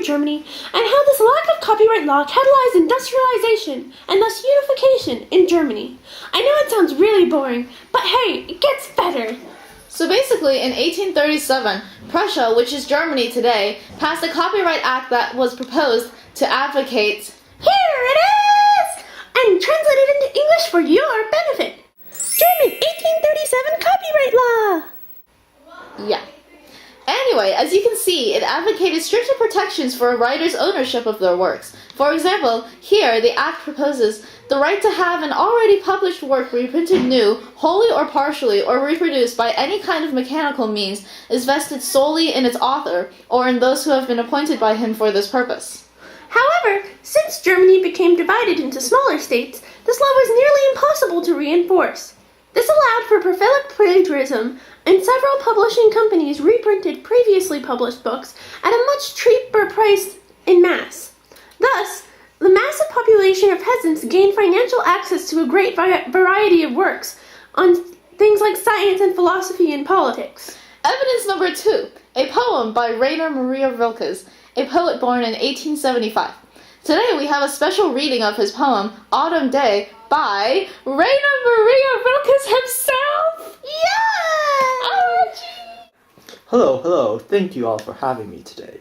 Germany and how this lack of copyright law catalyzed industrialization and thus unification in Germany. I know it sounds really boring, but hey, it gets better. So basically, in 1837, Prussia, which is Germany today, passed a Copyright Act that was proposed to advocate... Here it is! And translated into English for your benefit. German 1837 copyright law! Yeah. Anyway, as you can see, it advocated stricter protections for a writer's ownership of their works. For example, here the Act proposes the right to have an already published work reprinted new, wholly or partially, or reproduced by any kind of mechanical means is vested solely in its author or in those who have been appointed by him for this purpose. However, since Germany became divided into smaller states, this law was nearly impossible to reinforce. This allowed for prolific plagiarism, and several publishing companies reprinted previously published books at a much cheaper price in mass. Thus, the massive population of peasants gained financial access to a great variety of works on things like science and philosophy and politics. Evidence number 2, a poem by Rainer Maria Rilke, a poet born in 1875. Today we have a special reading of his poem, Autumn Day, by Rainer Maria Rilke himself! Yeah! Hello, thank you all for having me today.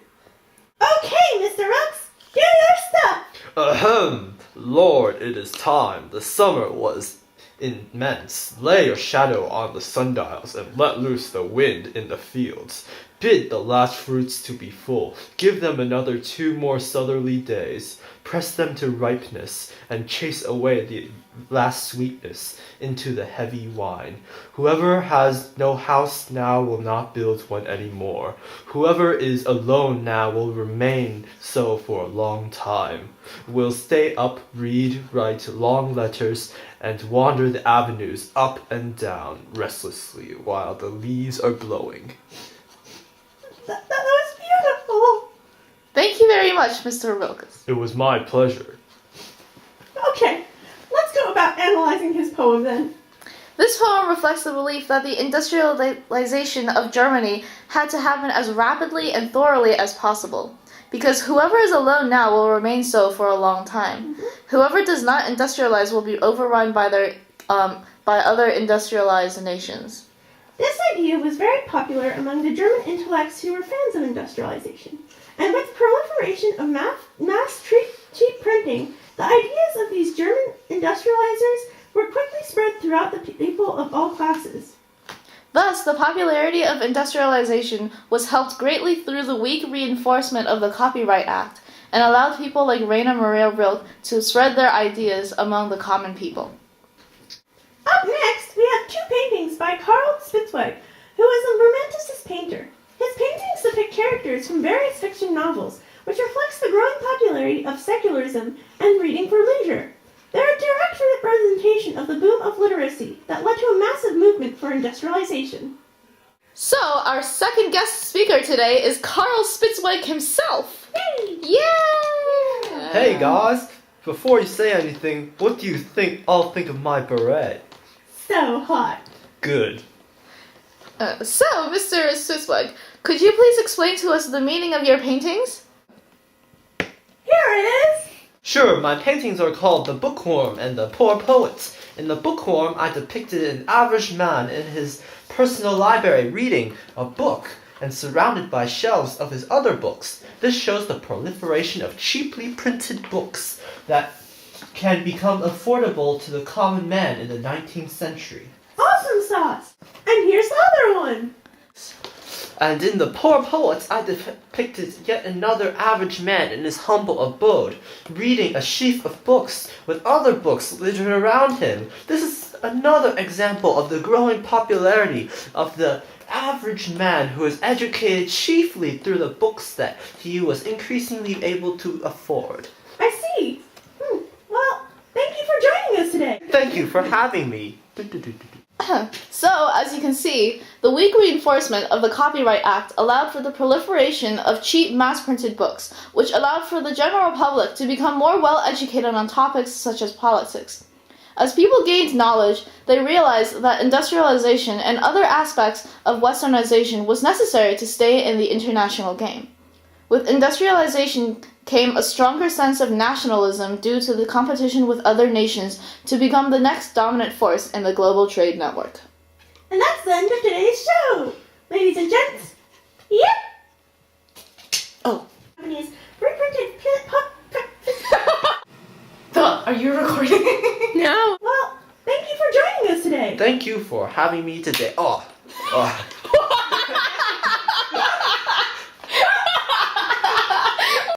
Okay, Mr. Rux, do your stuff! Ahem! Lord, it is time. The summer was immense. Lay your shadow on the sundials and let loose the wind in the fields. Bid the last fruits to be full. Give them another 2 more southerly days. Press them to ripeness and chase away the last sweetness into the heavy wine. Whoever has no house now will not build one any more. Whoever is alone now will remain so for a long time. Will stay up, read, write long letters, and wander the avenues up and down restlessly while the leaves are blowing. That was beautiful! Thank you very much, Mr. Wilkes. It was my pleasure. Okay, let's go about analyzing his poem then. This poem reflects the belief that the industrialization of Germany had to happen as rapidly and thoroughly as possible, because whoever is alone now will remain so for a long time. Whoever does not industrialize will be overrun by other industrialized nations. This idea was very popular among the German intellects who were fans of industrialization. And with the proliferation of mass cheap printing, the ideas of these German industrializers were quickly spread throughout the people of all classes. Thus, the popularity of industrialization was helped greatly through the weak reinforcement of the Copyright Act, and allowed people like Rainer Maria Rilke to spread their ideas among the common people. Up next, we have 2 paintings by Karl Spitzweig, who is a Romanticist painter. His paintings depict characters from various fiction novels, which reflects the growing popularity of secularism and reading for leisure. They're a direct representation of the boom of literacy that led to a massive movement for industrialization. So, our second guest speaker today is Karl Spitzweig himself. Hey! Yeah! Hey guys, before you say anything, what do you all think of my beret? So hot. Good. So, Mr. Spitzweig, could you please explain to us the meaning of your paintings? Here it is! Sure, my paintings are called The Bookworm and The Poor Poet. In The Bookworm, I depicted an average man in his personal library reading a book and surrounded by shelves of his other books. This shows the proliferation of cheaply printed books that can become affordable to the common man in the 19th century. Awesome sauce! And here's the other one! And in The Poor Poet, I depicted yet another average man in his humble abode, reading a sheaf of books with other books littered around him. This is another example of the growing popularity of the average man who is educated chiefly through the books that he was increasingly able to afford. I see. Well, thank you for joining us today. Thank you for having me. So, as you can see, the weak reinforcement of the Copyright Act allowed for the proliferation of cheap mass-printed books, which allowed for the general public to become more well-educated on topics such as politics. As people gained knowledge, they realized that industrialization and other aspects of westernization was necessary to stay in the international game. With industrialization came a stronger sense of nationalism due to the competition with other nations to become the next dominant force in the global trade network. And that's the end of today's show. Ladies and gents. Yep. Oh. Companies reprinted Are you recording? No. Well, thank you for joining us today. Thank you for having me today. Oh.